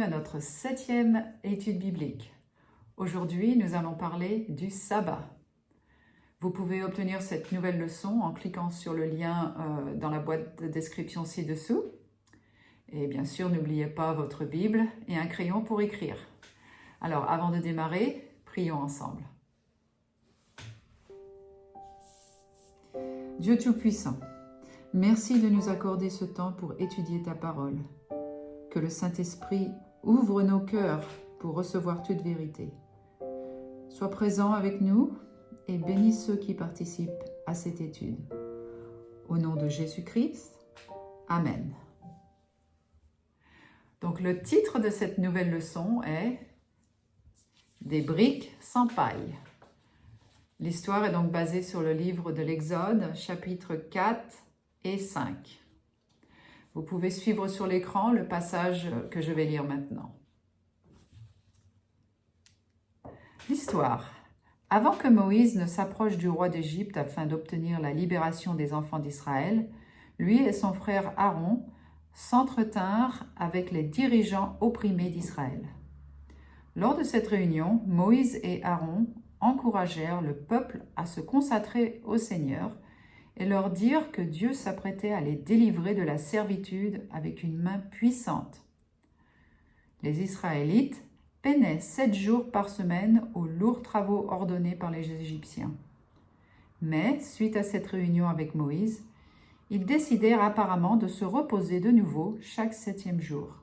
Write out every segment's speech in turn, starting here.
à notre 7e étude biblique. Aujourd'hui, nous allons parler du sabbat. Vous pouvez obtenir cette nouvelle leçon en cliquant sur le lien dans la boîte de description ci-dessous. Et bien sûr, n'oubliez pas votre Bible et un crayon pour écrire. Alors, avant de démarrer, prions ensemble. Dieu Tout-Puissant, merci de nous accorder ce temps pour étudier ta parole. Que le Saint-Esprit ouvre nos cœurs pour recevoir toute vérité. Sois présent avec nous et bénis ceux qui participent à cette étude. Au nom de Jésus-Christ, Amen. Donc le titre de cette nouvelle leçon est « Des briques sans paille ». L'histoire est donc basée sur le livre de l'Exode, chapitres 4 et 5. Vous pouvez suivre sur l'écran le passage que je vais lire maintenant. L'histoire. Avant que Moïse ne s'approche du roi d'Égypte afin d'obtenir la libération des enfants d'Israël, lui et son frère Aaron s'entretinrent avec les dirigeants opprimés d'Israël. Lors de cette réunion, Moïse et Aaron encouragèrent le peuple à se consacrer au Seigneur et leur dirent que Dieu s'apprêtait à les délivrer de la servitude avec une main puissante. Les Israélites peinaient 7 jours par semaine aux lourds travaux ordonnés par les Égyptiens. Mais, suite à cette réunion avec Moïse, ils décidèrent apparemment de se reposer de nouveau chaque 7e jour.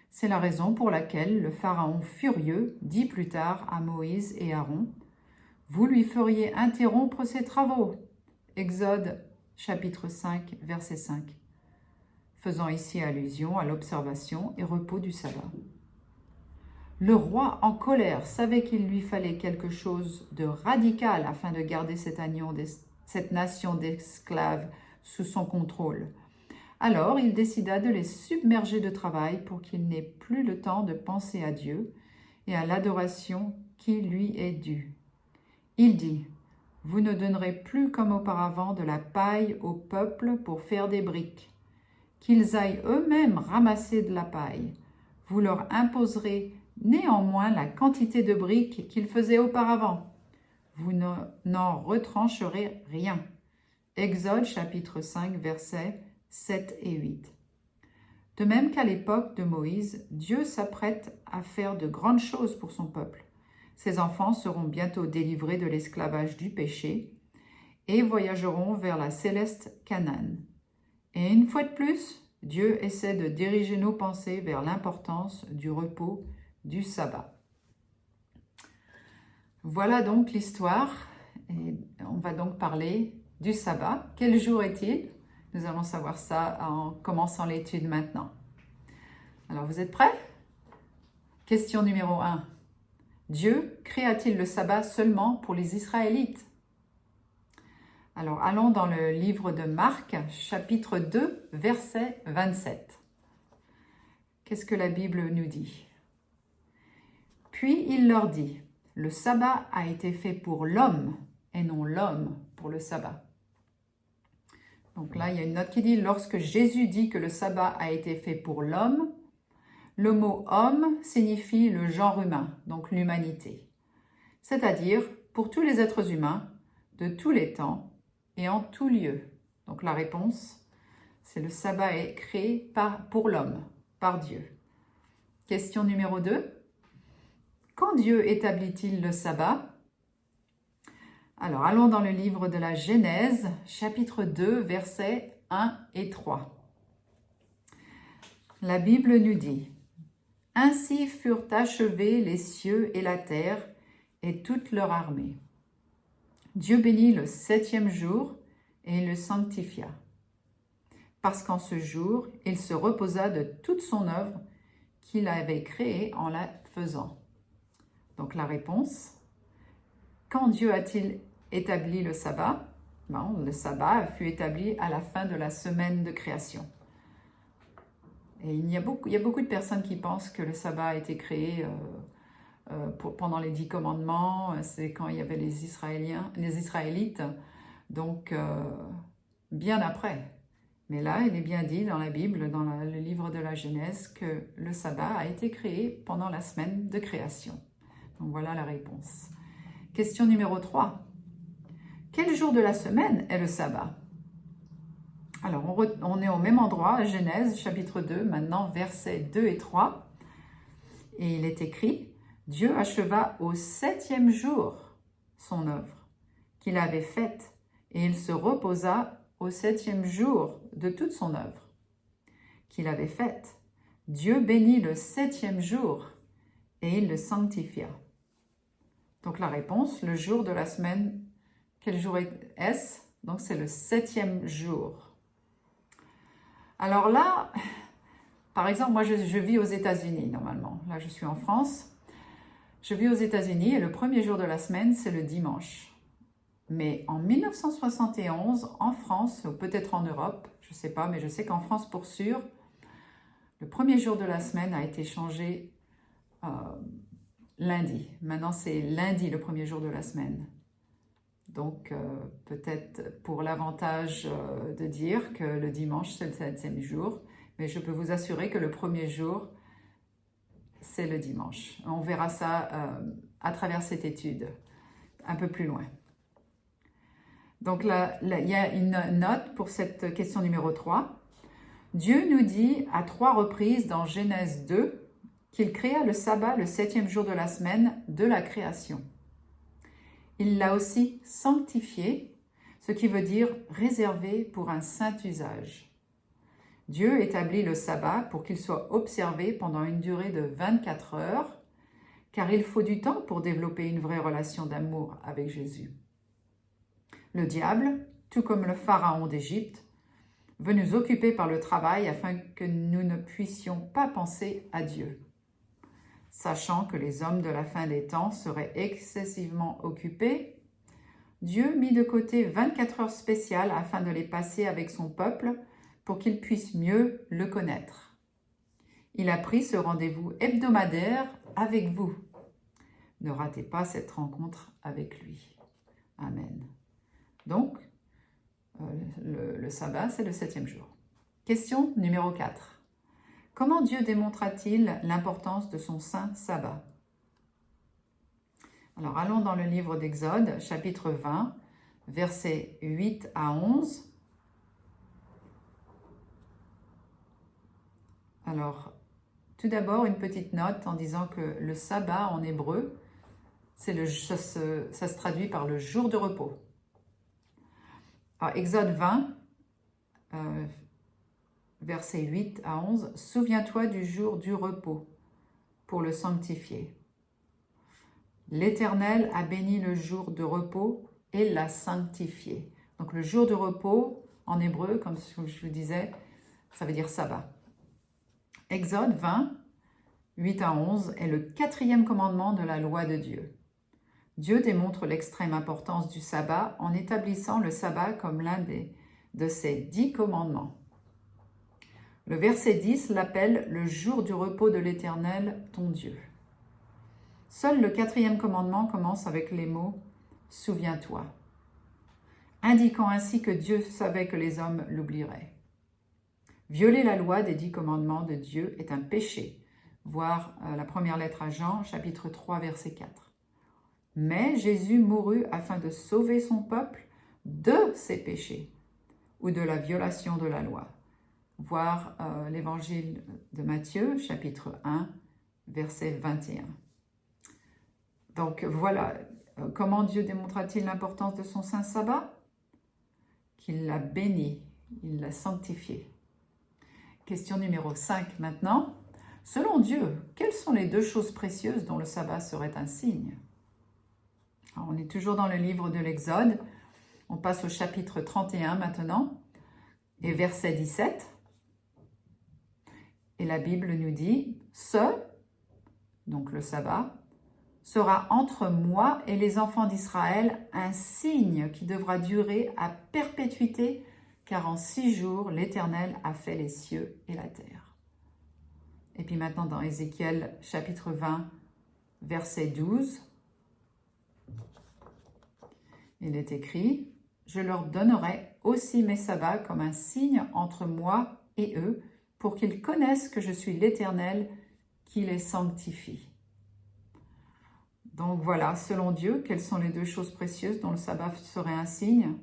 C'est la raison pour laquelle le Pharaon furieux dit plus tard à Moïse et Aaron « Vous lui feriez interrompre ses travaux ». Exode chapitre 5, verset 5, faisant ici allusion à l'observation et repos du sabbat. Le roi, en colère, savait qu'il lui fallait quelque chose de radical afin de garder cette nation d'esclaves sous son contrôle. Alors, il décida de les submerger de travail pour qu'ils n'aient plus le temps de penser à Dieu et à l'adoration qui lui est due. Il dit « Vous ne donnerez plus comme auparavant de la paille au peuple pour faire des briques. Qu'ils aillent eux-mêmes ramasser de la paille. Vous leur imposerez néanmoins la quantité de briques qu'ils faisaient auparavant. Vous n'en retrancherez rien. » Exode chapitre 5, versets 7 et 8. De même qu'à l'époque de Moïse, Dieu s'apprête à faire de grandes choses pour son peuple. Ses enfants seront bientôt délivrés de l'esclavage du péché et voyageront vers la céleste Canaan. Et une fois de plus, Dieu essaie de diriger nos pensées vers l'importance du repos du sabbat. Voilà donc l'histoire. Et on va donc parler du sabbat. Quel jour est-il ? Nous allons savoir ça en commençant l'étude maintenant. Alors, vous êtes prêts ? Question numéro 1. Dieu créa-t-il le sabbat seulement pour les Israélites ? Alors, allons dans le livre de Marc, chapitre 2, verset 27. Qu'est-ce que la Bible nous dit ? Puis il leur dit, « Le sabbat a été fait pour l'homme et non l'homme pour le sabbat. » Donc là, il y a une note qui dit « Lorsque Jésus dit que le sabbat a été fait pour l'homme, le mot « homme » signifie le genre humain, donc l'humanité. C'est-à-dire pour tous les êtres humains, de tous les temps et en tout lieu. » Donc la réponse, c'est le sabbat est créé pour l'homme, par Dieu. Question numéro 2. Quand Dieu établit-il le sabbat ? Alors, allons dans le livre de la Genèse, chapitre 2, versets 1 et 3. La Bible nous dit « Ainsi furent achevés les cieux et la terre et toute leur armée. Dieu bénit le 7e jour et il le sanctifia. Parce qu'en ce jour, il se reposa de toute son œuvre qu'il avait créée en la faisant. » Donc la réponse, quand Dieu a-t-il établi le sabbat ? Bon, le sabbat fut établi à la fin de la semaine de création. Et il y a beaucoup de personnes qui pensent que le sabbat a été créé pendant les 10 commandements, c'est quand il y avait les Israélites, donc bien après. Mais là, il est bien dit dans la Bible, dans le livre de la Genèse, que le sabbat a été créé pendant la semaine de création. Donc voilà la réponse. Question numéro 3. Quel jour de la semaine est le sabbat? Alors, on est au même endroit, à Genèse, chapitre 2, maintenant versets 2 et 3. Et il est écrit, « Dieu acheva au 7e jour son œuvre qu'il avait faite, et il se reposa au 7e jour de toute son œuvre qu'il avait faite. Dieu bénit le 7e jour, et il le sanctifia. » Donc la réponse, le jour de la semaine, quel jour est-ce? Donc c'est le 7e jour. Alors là, par exemple, moi je vis aux États-Unis normalement. Là je suis en France. Je vis aux États-Unis et le premier jour de la semaine, c'est le dimanche. Mais en 1971, en France, ou peut-être en Europe, je ne sais pas, mais je sais qu'en France pour sûr, le premier jour de la semaine a été changé lundi. Maintenant c'est lundi le premier jour de la semaine. Donc, peut-être pour l'avantage de dire que le dimanche, c'est le 7e jour, mais je peux vous assurer que le premier jour, c'est le dimanche. On verra ça à travers cette étude, un peu plus loin. Donc, là, il y a une note pour cette question numéro 3. Dieu nous dit à 3 reprises dans Genèse 2 qu'il créa le sabbat le 7e jour de la semaine de la création. Il l'a aussi sanctifié, ce qui veut dire réservé pour un saint usage. Dieu établit le sabbat pour qu'il soit observé pendant une durée de 24 heures, car il faut du temps pour développer une vraie relation d'amour avec Jésus. Le diable, tout comme le pharaon d'Égypte, veut nous occuper par le travail afin que nous ne puissions pas penser à Dieu. Sachant que les hommes de la fin des temps seraient excessivement occupés, Dieu mit de côté 24 heures spéciales afin de les passer avec son peuple pour qu'il puisse mieux le connaître. Il a pris ce rendez-vous hebdomadaire avec vous. Ne ratez pas cette rencontre avec lui. Amen. Donc, le sabbat, c'est le 7e jour. Question numéro 4. Comment Dieu démontra-t-il l'importance de son saint sabbat? Alors, allons dans le livre d'Exode, chapitre 20, versets 8 à 11. Alors, tout d'abord, une petite note en disant que le sabbat en hébreu, ça se traduit par le jour de repos. Alors, Exode 20, versets 8 à 11, « Souviens-toi du jour du repos pour le sanctifier. L'Éternel a béni le jour de repos et l'a sanctifié. » Donc le jour de repos, en hébreu, comme je vous disais, ça veut dire sabbat. Exode 20, 8 à 11 est le 4e commandement de la loi de Dieu. Dieu démontre l'extrême importance du sabbat en établissant le sabbat comme l'un de ses 10 commandements. Le verset 10 l'appelle le jour du repos de l'Éternel, ton Dieu. Seul le 4e commandement commence avec les mots « Souviens-toi », indiquant ainsi que Dieu savait que les hommes l'oublieraient. Violer la loi des 10 commandements de Dieu est un péché, voir la première lettre à Jean, chapitre 3, verset 4. Mais Jésus mourut afin de sauver son peuple de ses péchés ou de la violation de la loi. Voir l'évangile de Matthieu, chapitre 1, verset 21. Donc voilà, comment Dieu démontra-t-il l'importance de son saint sabbat? Qu'il l'a béni, il l'a sanctifié. Question numéro 5 maintenant. Selon Dieu, quelles sont les 2 choses précieuses dont le sabbat serait un signe? Alors, on est toujours dans le livre de l'Exode. On passe au chapitre 31 maintenant, et verset 17. Et la Bible nous dit, « Ce, donc le sabbat, sera entre moi et les enfants d'Israël un signe qui devra durer à perpétuité, car en 6 jours, l'Éternel a fait les cieux et la terre. » Et puis maintenant dans Ézéchiel chapitre 20, verset 12, il est écrit, je leur donnerai aussi mes sabbats comme un signe entre moi et eux, pour qu'ils connaissent que je suis l'Éternel qui les sanctifie. » Donc voilà, selon Dieu, quelles sont les deux choses précieuses dont le sabbat serait un signe?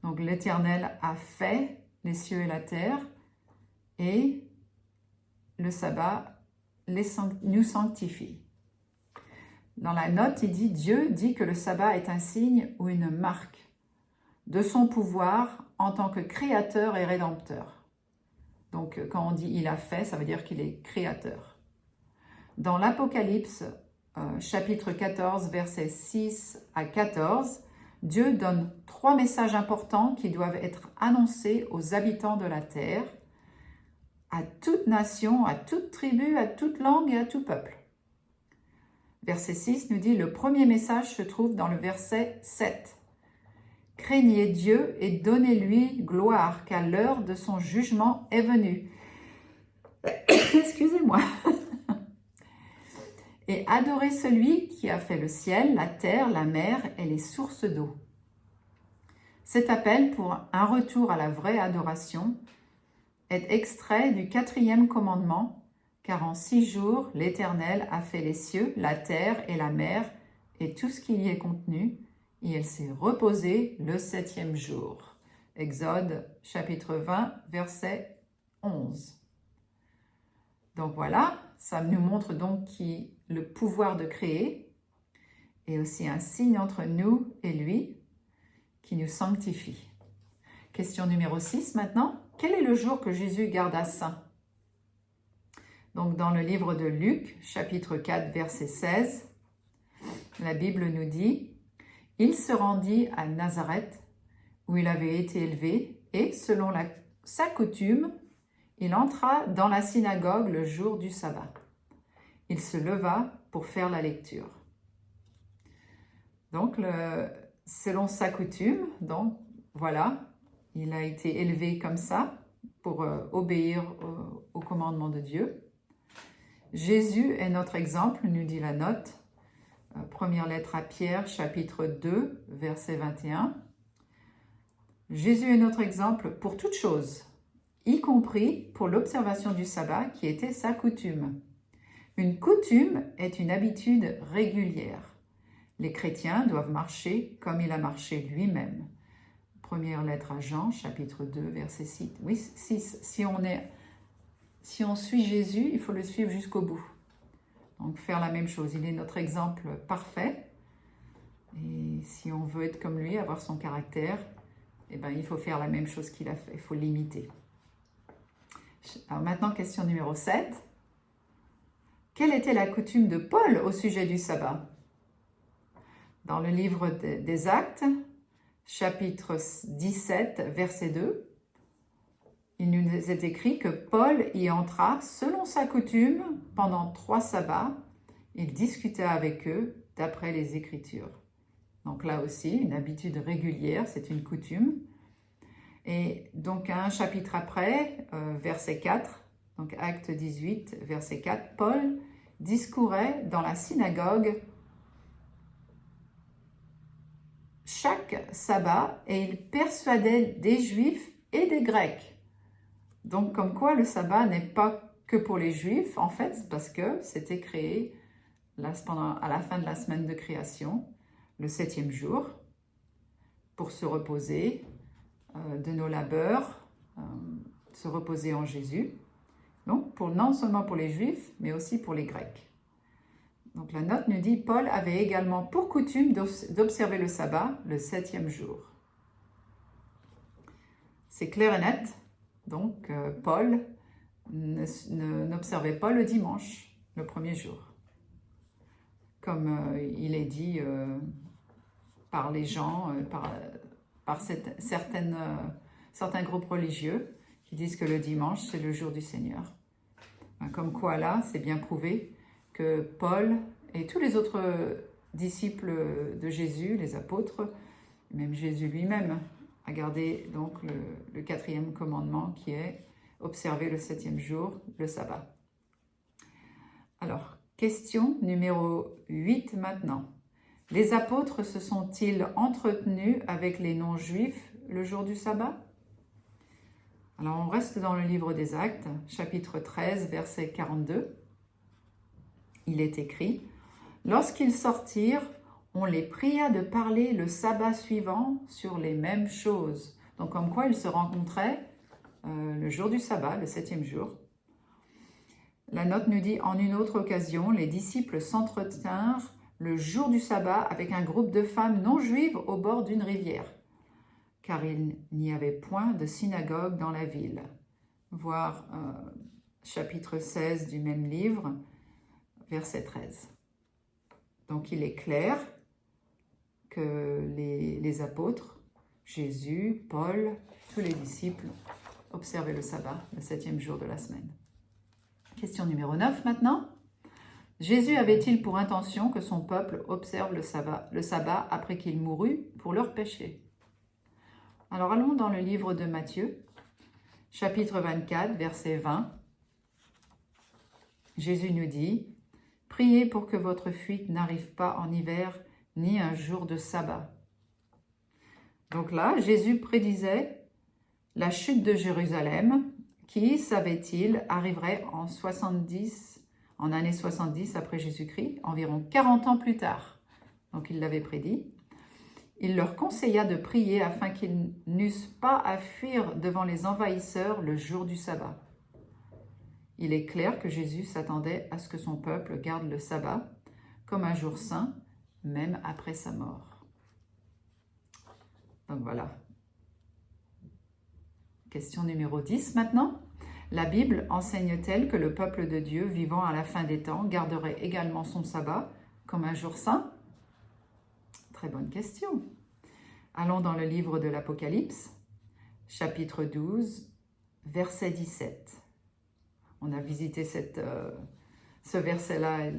Donc l'Éternel a fait les cieux et la terre, et le sabbat nous sanctifie. Dans la note, il dit, Dieu dit que le sabbat est un signe ou une marque de son pouvoir en tant que créateur et rédempteur. Donc quand on dit il a fait, ça veut dire qu'il est créateur. Dans l'Apocalypse, chapitre 14, versets 6 à 14, Dieu donne 3 messages importants qui doivent être annoncés aux habitants de la terre, à toute nation, à toute tribu, à toute langue et à tout peuple. Verset 6 nous dit, le premier message se trouve dans le verset 7. « Craignez Dieu et donnez-lui gloire, car l'heure de son jugement est venue. » Excusez-moi. « Et adorez celui qui a fait le ciel, la terre, la mer et les sources d'eau. » Cet appel pour un retour à la vraie adoration est extrait du 4e commandement, car en 6 jours, l'Éternel a fait les cieux, la terre et la mer et tout ce qui y est contenu, et il s'est reposé le 7e jour. Exode chapitre 20, verset 11. Donc voilà, ça nous montre donc le pouvoir de créer et aussi un signe entre nous et lui qui nous sanctifie. Question numéro 6 maintenant. Quel est le jour que Jésus garda saint? Donc dans le livre de Luc, chapitre 4, verset 16, la Bible nous dit « Il se rendit à Nazareth, où il avait été élevé, et selon sa coutume, il entra dans la synagogue le jour du sabbat. Il se leva pour faire la lecture. » Donc, selon sa coutume, donc voilà, il a été élevé comme ça pour obéir au commandement de Dieu. Jésus est notre exemple, nous dit la note. Première lettre à Pierre, chapitre 2, verset 21. Jésus est notre exemple pour toute chose, y compris pour l'observation du sabbat qui était sa coutume. Une coutume est une habitude régulière. Les chrétiens doivent marcher comme il a marché lui-même. Première lettre à Jean, chapitre 2, verset 6. Oui, 6. Si on suit Jésus, il faut le suivre jusqu'au bout. Donc faire la même chose. Il est notre exemple parfait. Et si on veut être comme lui, avoir son caractère, eh ben, il faut faire la même chose qu'il a fait. Il faut l'imiter. Alors maintenant, question numéro 7. Quelle était la coutume de Paul au sujet du sabbat? Dans le livre des Actes, chapitre 17, verset 2, il nous est écrit que Paul y entra selon sa coutume pendant 3 sabbats. Il discuta avec eux d'après les Écritures. Donc là aussi, une habitude régulière, c'est une coutume. Et donc un chapitre après, verset 4, donc Acte 18, verset 4, Paul discourait dans la synagogue chaque sabbat et il persuadait des Juifs et des Grecs. Donc comme quoi le sabbat n'est pas que pour les Juifs, en fait, parce que c'était créé à la fin de la semaine de création, le 7e jour, pour se reposer de nos labeurs, se reposer en Jésus. Donc non seulement pour les Juifs, mais aussi pour les Grecs. Donc la note nous dit, Paul avait également pour coutume d'observer le sabbat le 7e jour. C'est clair et net. Donc Paul n'observait pas le dimanche, le 1er jour. Comme il est dit par les gens, par certains groupes religieux qui disent que le dimanche, c'est le jour du Seigneur. Comme quoi là, c'est bien prouvé que Paul et tous les autres disciples de Jésus, les apôtres, même Jésus lui-même, a gardé donc le 4e commandement qui est observer le 7e jour, le sabbat. Alors, question numéro 8 maintenant. Les apôtres se sont-ils entretenus avec les non-juifs le jour du sabbat? Alors on reste dans le livre des Actes, chapitre 13, verset 42. Il est écrit: « Lorsqu'ils sortirent, on les pria de parler le sabbat suivant sur les mêmes choses. » Donc comme quoi ils se rencontraient le jour du sabbat, le 7e jour. La note nous dit: « En une autre occasion, les disciples s'entretinrent le jour du sabbat avec un groupe de femmes non juives au bord d'une rivière, car il n'y avait point de synagogue dans la ville. » Voir chapitre 16 du même livre, verset 13. Donc il est clair que les apôtres, Jésus, Paul, tous les disciples observaient le sabbat, le 7e jour de la semaine. Question numéro 9 maintenant. Jésus avait-il pour intention que son peuple observe le sabbat après qu'il mourut pour leurs péchés? Alors allons dans le livre de Matthieu, chapitre 24, verset 20. Jésus nous dit: « Priez pour que votre fuite n'arrive pas en hiver, ni un jour de sabbat. » Donc là, Jésus prédisait la chute de Jérusalem, qui, savait-il, arriverait en année 70 après Jésus-Christ, environ 40 ans plus tard. Donc il l'avait prédit. Il leur conseilla de prier afin qu'ils n'eussent pas à fuir devant les envahisseurs le jour du sabbat. Il est clair que Jésus s'attendait à ce que son peuple garde le sabbat comme un jour saint, même après sa mort. Donc voilà. Question numéro 10 maintenant. La Bible enseigne-t-elle que le peuple de Dieu vivant à la fin des temps garderait également son sabbat comme un jour saint? Très bonne question. Allons dans le livre de l'Apocalypse, chapitre 12, verset 17. On a visité ce verset-là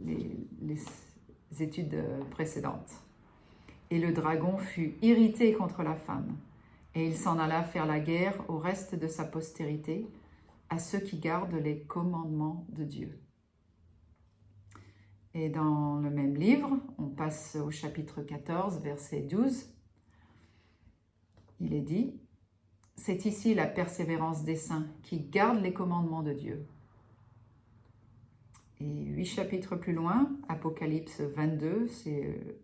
les études précédentes. « Et le dragon fut irrité contre la femme, et il s'en alla faire la guerre au reste de sa postérité, à ceux qui gardent les commandements de Dieu. » Et dans le même livre, on passe au chapitre 14, verset 12. Il est dit: « C'est ici la persévérance des saints qui gardent les commandements de Dieu. » Et 8 chapitres plus loin, Apocalypse 22, c'est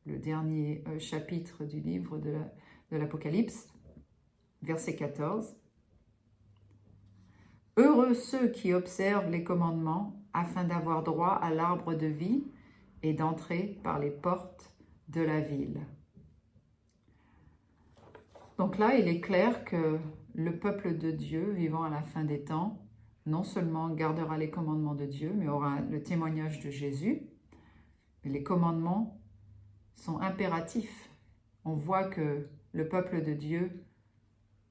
le dernier chapitre du livre de l'Apocalypse, verset 14. « Heureux ceux qui observent les commandements afin d'avoir droit à l'arbre de vie et d'entrer par les portes de la ville. » Donc là, il est clair que le peuple de Dieu vivant à la fin des temps, non seulement gardera les commandements de Dieu, mais aura le témoignage de Jésus. Les commandements sont impératifs. On voit que le peuple de Dieu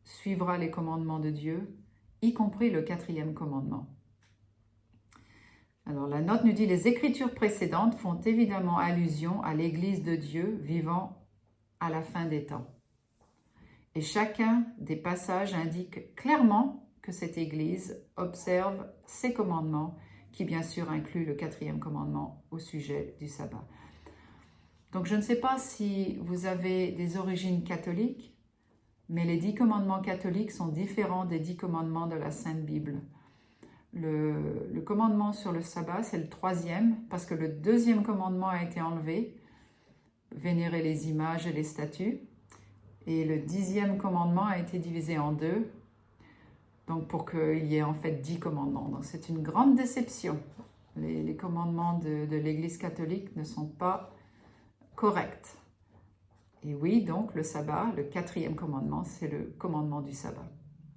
suivra les commandements de Dieu, y compris le 4e commandement. Alors la note nous dit: « Les écritures précédentes font évidemment allusion à l'Église de Dieu vivant à la fin des temps. Et chacun des passages indique clairement que cette Église observe ces commandements, qui bien sûr inclut le 4e commandement au sujet du sabbat. » Donc je ne sais pas si vous avez des origines catholiques, mais les 10 commandements catholiques sont différents des 10 commandements de la Sainte Bible. Le commandement sur le sabbat, c'est le 3e, parce que le 2e commandement a été enlevé, vénérer les images et les statues, et le 10e commandement a été divisé en 2, donc pour qu'il y ait en fait 10 commandements. Donc c'est une grande déception. Les commandements de l'Église catholique ne sont pas corrects. Et oui, donc le sabbat, le 4e commandement, c'est le commandement du sabbat.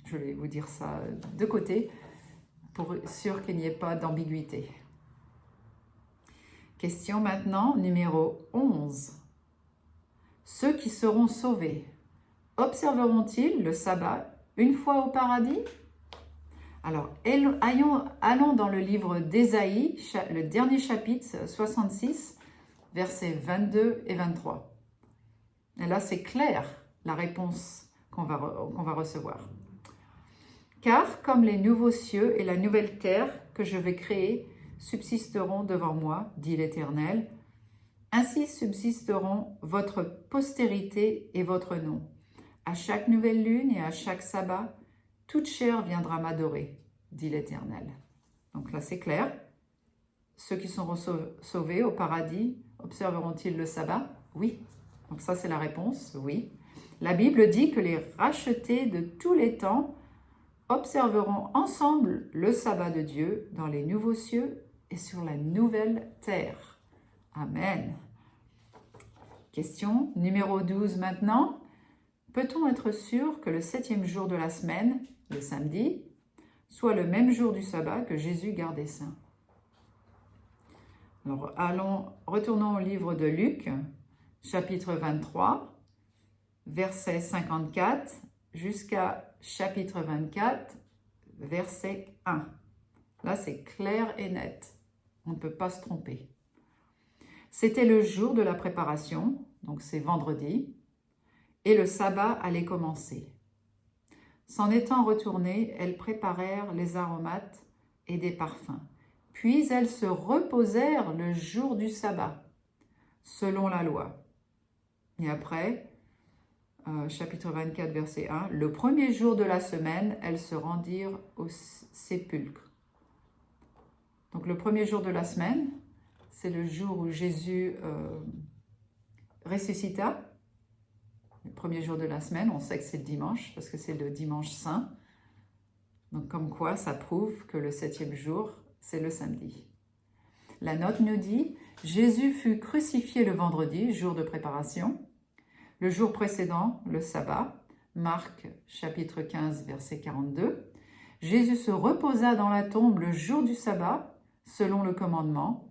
Je vais vous dire ça de côté, pour sûr qu'il n'y ait pas d'ambiguïté. Question maintenant numéro 11. Ceux qui seront sauvés, observeront-ils le sabbat une fois au paradis? Alors, allons dans le livre d'Ésaïe, le dernier chapitre, 66, versets 22 et 23. Et là, c'est clair, la réponse qu'on va recevoir. « Car comme les nouveaux cieux et la nouvelle terre que je vais créer subsisteront devant moi, dit l'Éternel, Ainsi subsisteront votre postérité et votre nom. À chaque nouvelle lune et à chaque sabbat, toute chair viendra m'adorer, dit l'Éternel. Donc là, c'est clair. Ceux qui seront sauvés au paradis, observeront-ils le sabbat? Oui. Donc ça, c'est la réponse, oui. La Bible dit que les rachetés de tous les temps observeront ensemble le sabbat de Dieu dans les nouveaux cieux et sur la nouvelle terre. Amen. Question numéro 12 maintenant. Peut-on être sûr que le 7e jour de la semaine, le samedi, soit le même jour du sabbat que Jésus gardait saint? Alors, retournons au livre de Luc, chapitre 23, verset 54, jusqu'à chapitre 24, verset 1. Là, c'est clair et net. On ne peut pas se tromper. C'était le jour de la préparation, donc c'est vendredi, et le sabbat allait commencer. S'en étant retournées, elles préparèrent les aromates et des parfums. Puis elles se reposèrent le jour du sabbat, selon la loi. Et après, chapitre 24, verset 1, le premier jour de la semaine, elles se rendirent au sépulcre. Donc le premier jour de la semaine, c'est le jour où Jésus ressuscita. Le premier jour de la semaine, on sait que c'est le dimanche, parce que c'est le dimanche saint. Donc comme quoi, ça prouve que le 7e jour, c'est le samedi. La note nous dit, Jésus fut crucifié le vendredi, jour de préparation. Le jour précédent, le sabbat, Marc chapitre 15, verset 42. Jésus se reposa dans la tombe le jour du sabbat, selon le commandement.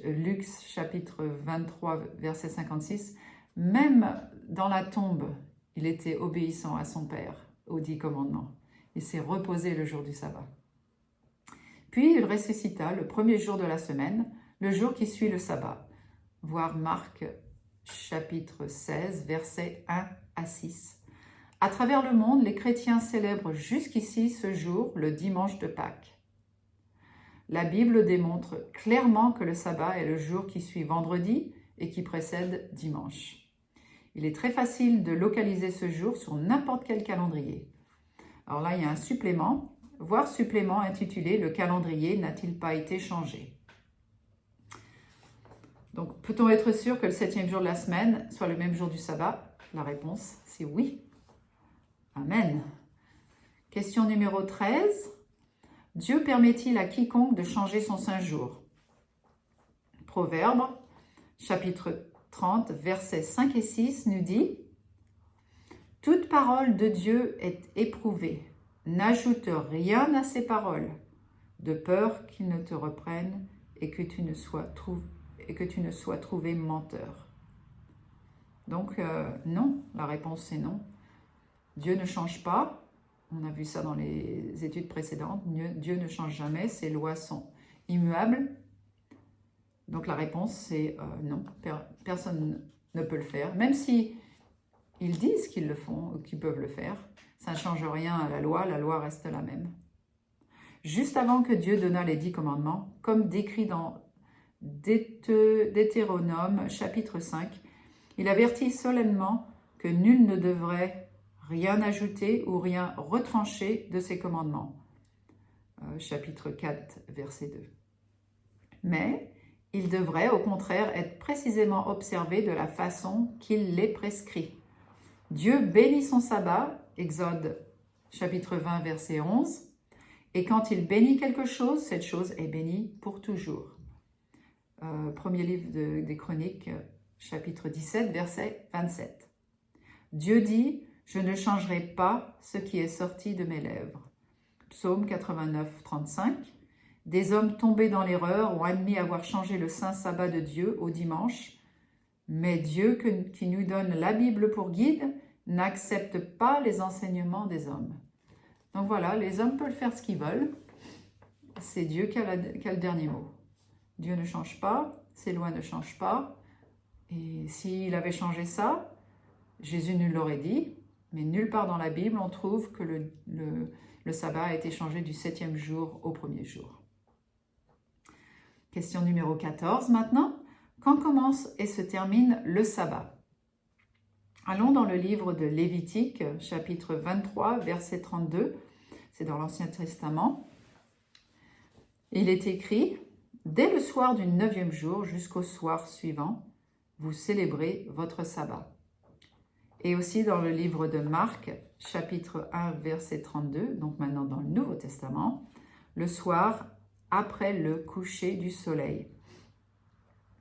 Luc chapitre 23, verset 56. Même dans la tombe, il était obéissant à son Père, aux 10 commandements. Il s'est reposé le jour du sabbat. Puis il ressuscita le premier jour de la semaine, le jour qui suit le sabbat. Voir Marc chapitre 16, versets 1 à 6. À travers le monde, les chrétiens célèbrent jusqu'ici ce jour, le dimanche de Pâques. La Bible démontre clairement que le sabbat est le jour qui suit vendredi et qui précède dimanche. Il est très facile de localiser ce jour sur n'importe quel calendrier. Alors là, il y a un supplément, voir supplément intitulé « Le calendrier n'a-t-il pas été changé ?» Donc, peut-on être sûr que le 7e jour de la semaine soit le même jour du sabbat? La réponse, c'est oui. Amen. Question numéro 13. Dieu permet-il à quiconque de changer son saint jour? Proverbe, chapitre 30, versets 5 et 6 nous dit « Toute parole de Dieu est éprouvée. N'ajoute rien à ses paroles, de peur qu'il ne te reprenne et que tu ne sois trouvé menteur. » Donc, non, la réponse c'est non. Dieu ne change pas. On a vu ça dans les études précédentes. Dieu ne change jamais. Ses lois sont immuables. Donc, la réponse c'est non. Personne ne peut le faire. Même si ils disent qu'ils le font ou qu'ils peuvent le faire, ça ne change rien à la loi reste la même. Juste avant que Dieu donna les 10 commandements, comme décrit dans Deutéronome chapitre 5, il avertit solennellement que nul ne devrait rien ajouter ou rien retrancher de ses commandements. Chapitre 4, verset 2. Mais il devrait au contraire être précisément observé de la façon qu'il les prescrit. Dieu bénit son sabbat, Exode chapitre 20, verset 11, et quand il bénit quelque chose, cette chose est bénie pour toujours. Premier livre des Chroniques, chapitre 17, verset 27. Dieu dit, « Je ne changerai pas ce qui est sorti de mes lèvres. » Psaume 89, 35. Des hommes tombés dans l'erreur ont admis avoir changé le saint sabbat de Dieu au dimanche, mais Dieu qui nous donne la Bible pour guide n'accepte pas les enseignements des hommes. Donc voilà, les hommes peuvent faire ce qu'ils veulent. C'est Dieu qui a le dernier mot. Dieu ne change pas, ses lois ne changent pas. Et s'il avait changé ça, Jésus nous l'aurait dit, mais nulle part dans la Bible on trouve que le sabbat a été changé du 7e jour au 1er jour. Question numéro 14 maintenant. Quand commence et se termine le sabbat? Allons dans le livre de Lévitique, chapitre 23, verset 32. C'est dans l'Ancien Testament. Il est écrit « Dès le soir du 9e jour jusqu'au soir suivant, vous célébrez votre sabbat. » Et aussi dans le livre de Marc, chapitre 1, verset 32, donc maintenant dans le Nouveau Testament, le soir après le coucher du soleil.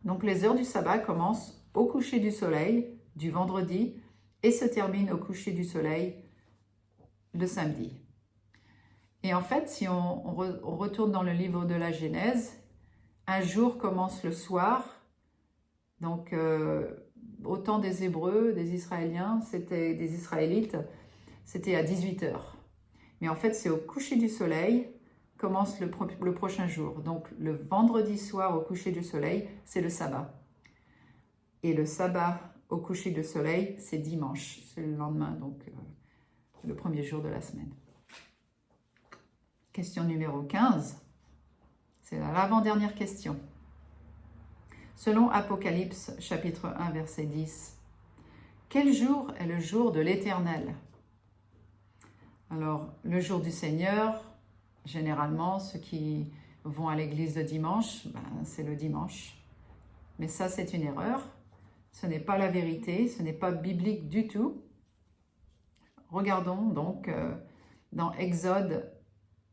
Donc les heures du sabbat commencent au coucher du soleil du vendredi et se terminent au coucher du soleil le samedi. Et en fait, si on retourne dans le livre de la Genèse, un jour commence le soir. Donc, au temps des Hébreux, des Israéliens, des Israélites, c'était à 18h. Mais en fait, c'est au coucher du soleil commence le prochain jour. Donc, le vendredi soir au coucher du soleil, c'est le sabbat. Et le sabbat au coucher du soleil, c'est dimanche. C'est le lendemain, donc le premier jour de la semaine. Question numéro 15. C'est l'avant-dernière question. Selon Apocalypse, chapitre 1, verset 10, « Quel jour est le jour de l'Éternel » Alors, le jour du Seigneur, généralement, ceux qui vont à l'église le dimanche, c'est le dimanche. Mais ça, c'est une erreur. Ce n'est pas la vérité, ce n'est pas biblique du tout. Regardons donc dans Exode,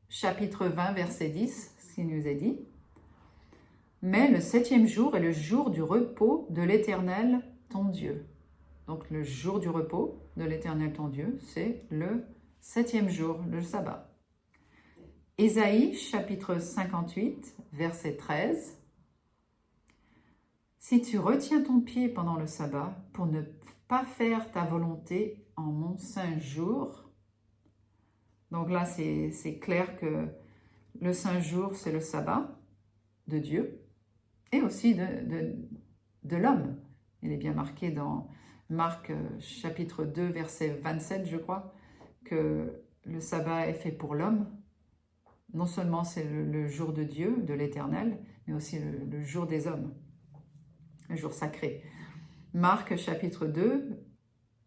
chapitre 20, verset 10, ce qu'il nous est dit. « Mais le 7e jour est le jour du repos de l'Éternel, ton Dieu. » Donc le jour du repos de l'Éternel, ton Dieu, c'est le 7e jour, le sabbat. Ésaïe, chapitre 58, verset 13. « Si tu retiens ton pied pendant le sabbat pour ne pas faire ta volonté en mon saint jour. » Donc là, c'est clair que le saint jour, c'est le sabbat de Dieu et aussi de l'homme. Il est bien marqué dans Marc chapitre 2, verset 27, je crois, que le sabbat est fait pour l'homme. Non seulement c'est le jour de Dieu, de l'Éternel, mais aussi le jour des hommes, le jour sacré. Marc chapitre 2,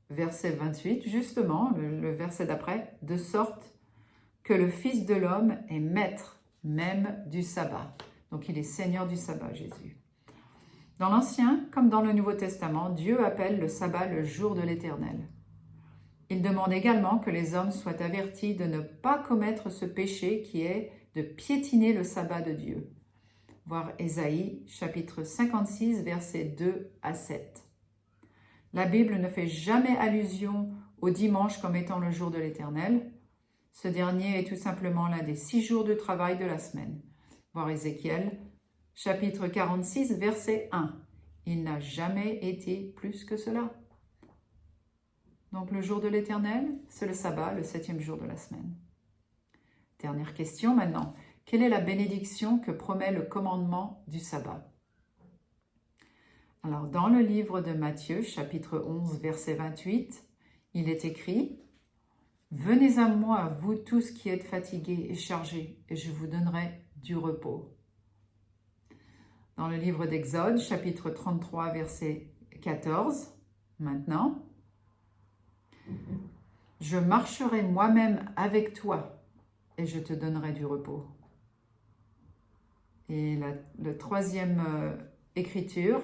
verset 28, justement, le verset d'après, « De sorte que le Fils de l'homme est maître même du sabbat. » Donc il est Seigneur du sabbat, Jésus. Dans l'Ancien comme dans le Nouveau Testament, Dieu appelle le sabbat le jour de l'Éternel. Il demande également que les hommes soient avertis de ne pas commettre ce péché qui est de piétiner le sabbat de Dieu. Voir Ésaïe, chapitre 56, versets 2 à 7. La Bible ne fait jamais allusion au dimanche comme étant le jour de l'Éternel. Ce dernier est tout simplement l'un des 6 jours de travail de la semaine. Voir Ézéchiel, chapitre 46, verset 1. Il n'a jamais été plus que cela. Donc le jour de l'Éternel, c'est le sabbat, le 7e jour de la semaine. Dernière question maintenant. Quelle est la bénédiction que promet le commandement du sabbat? Alors dans le livre de Matthieu, chapitre 11, verset 28, il est écrit « Venez à moi, vous tous qui êtes fatigués et chargés, et je vous donnerai du repos. » Dans le livre d'Exode, chapitre 33, verset 14, maintenant, « Je marcherai moi-même avec toi et je te donnerai du repos. » Et la troisième écriture,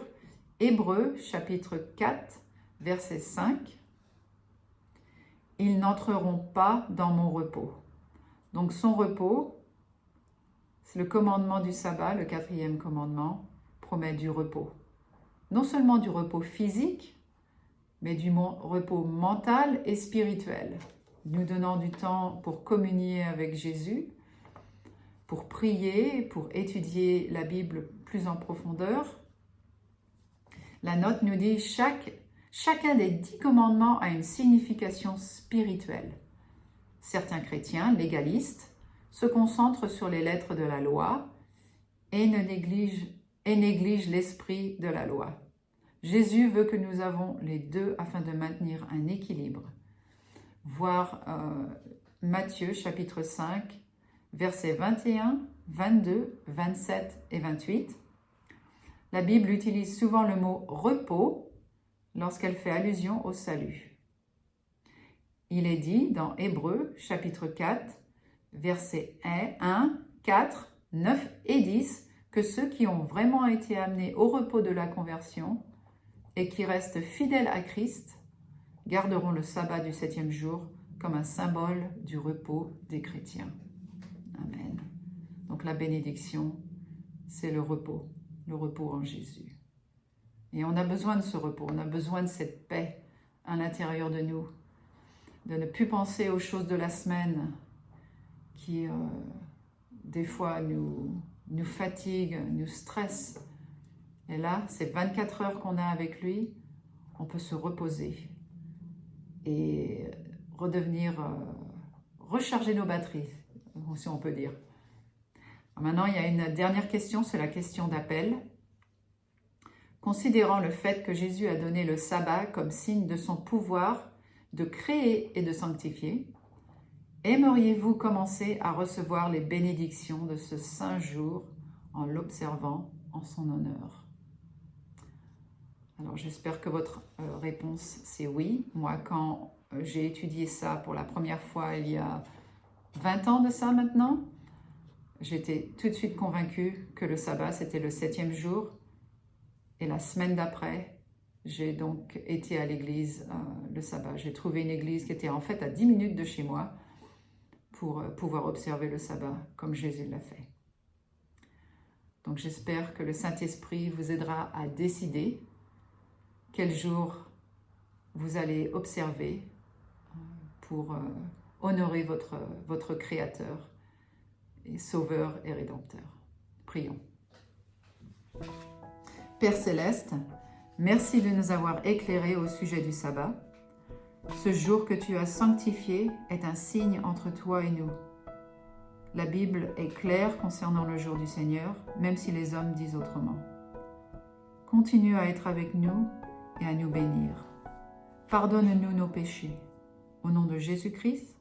Hébreux, chapitre 4, verset 5, « Ils n'entreront pas dans mon repos. » Donc son repos, c'est le commandement du sabbat, le 4e commandement, promet du repos. Non seulement du repos physique, mais du repos mental et spirituel, nous donnant du temps pour communier avec Jésus, pour prier, pour étudier la Bible plus en profondeur. La note nous dit chacun des 10 commandements a une signification spirituelle. Certains chrétiens, légalistes, se concentrent sur les lettres de la loi et négligent l'esprit de la loi. Jésus veut que nous avons les deux afin de maintenir un équilibre. Voir Matthieu chapitre 5, versets 21, 22, 27 et 28. La Bible utilise souvent le mot « repos » lorsqu'elle fait allusion au salut. Il est dit dans Hébreux, chapitre 4, versets 1, 4, 9 et 10, que ceux qui ont vraiment été amenés au repos de la conversion et qui restent fidèles à Christ garderont le sabbat du 7e jour comme un symbole du repos des chrétiens. Amen. Donc la bénédiction, c'est le repos en Jésus. Et on a besoin de ce repos, on a besoin de cette paix à l'intérieur de nous, de ne plus penser aux choses de la semaine qui, des fois, nous fatiguent, nous stressent. Et là, ces 24 heures qu'on a avec lui, on peut se reposer et recharger nos batteries, si on peut dire. Maintenant, il y a une dernière question, c'est la question d'appel. Considérant le fait que Jésus a donné le sabbat comme signe de son pouvoir de créer et de sanctifier, aimeriez-vous commencer à recevoir les bénédictions de ce saint jour en l'observant en son honneur? Alors j'espère que votre réponse c'est oui. Moi, quand j'ai étudié ça pour la première fois il y a 20 ans de ça maintenant, j'étais tout de suite convaincue que le sabbat c'était le 7e jour. Et la semaine d'après, j'ai donc été à l'église le sabbat. J'ai trouvé une église qui était en fait à 10 minutes de chez moi pour pouvoir observer le sabbat comme Jésus l'a fait. Donc j'espère que le Saint-Esprit vous aidera à décider quel jour vous allez observer pour honorer votre Créateur et Sauveur et Rédempteur. Prions. Père Céleste, merci de nous avoir éclairés au sujet du sabbat. Ce jour que tu as sanctifié est un signe entre toi et nous. La Bible est claire concernant le jour du Seigneur, même si les hommes disent autrement. Continue à être avec nous et à nous bénir. Pardonne-nous nos péchés. Au nom de Jésus-Christ,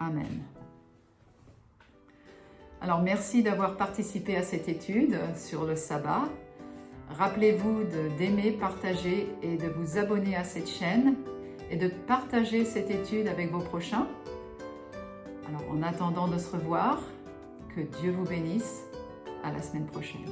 Amen. Alors merci d'avoir participé à cette étude sur le sabbat. Rappelez-vous d'aimer, partager et de vous abonner à cette chaîne et de partager cette étude avec vos prochains. Alors en attendant de se revoir, que Dieu vous bénisse. À la semaine prochaine.